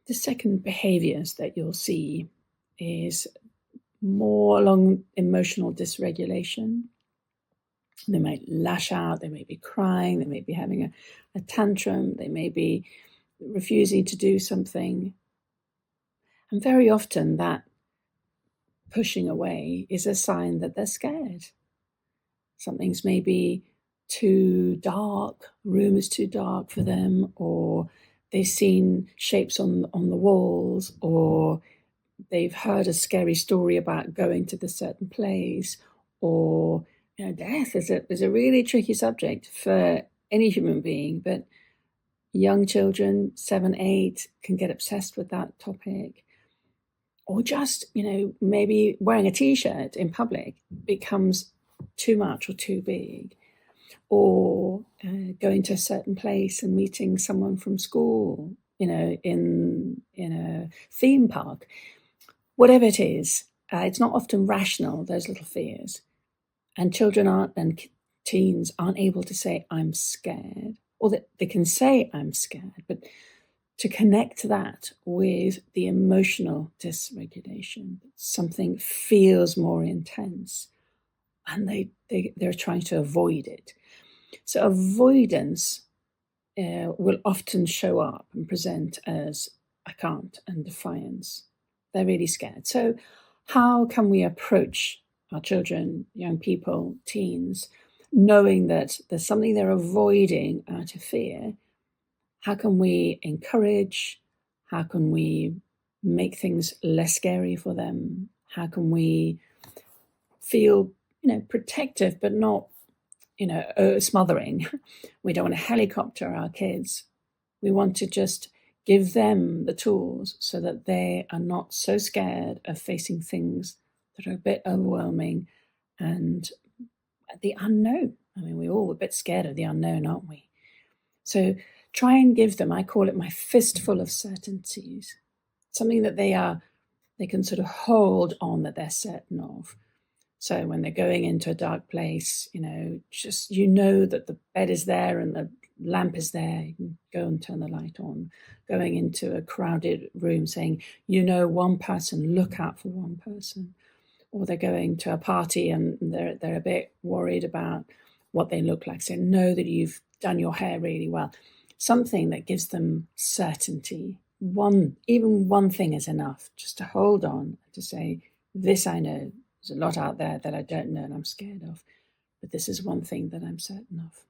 The second behaviors that you'll see is more along emotional dysregulation. They might lash out, they may be crying, they may be having a tantrum, they may be refusing to do something. And very often that pushing away is a sign that they're scared. Something's maybe too dark, room is too dark for them, or they've seen shapes on the walls, or they've heard a scary story about going to the certain place, or death is a really tricky subject for any human being, but young children, 7, 8, can get obsessed with that topic. Or just, maybe wearing a t-shirt in public becomes too much or too big. Or going to a certain place and meeting someone from school, in a theme park. Whatever it is, it's not often rational, those little fears. And teens aren't able to say, I'm scared. Or that they can say, I'm scared, but to connect that with the emotional dysregulation, something feels more intense, and they're trying to avoid it. So avoidance will often show up and present as I can't and defiance. They're really scared. So how can we approach our children, young people, teens, knowing that there's something they're avoiding out of fear? How can we encourage? How can we make things less scary for them? How can we feel, protective, but not, smothering? We don't want to helicopter our kids. We want to just give them the tools so that they are not so scared of facing things that are a bit overwhelming and the unknown. I mean, we're all a bit scared of the unknown, aren't we? So try and give them, I call it my fistful of certainties, something that they can sort of hold on, that they're certain of. So when they're going into a dark place, just, that the bed is there and the lamp is there, you can go and turn the light on. Going into a crowded room saying, one person, look out for one person. Or they're going to a party and they're a bit worried about what they look like. So know that you've done your hair really well. Something that gives them certainty. Even one thing is enough, just to hold on, to say, this I know. There's a lot out there that I don't know and I'm scared of, but this is one thing that I'm certain of.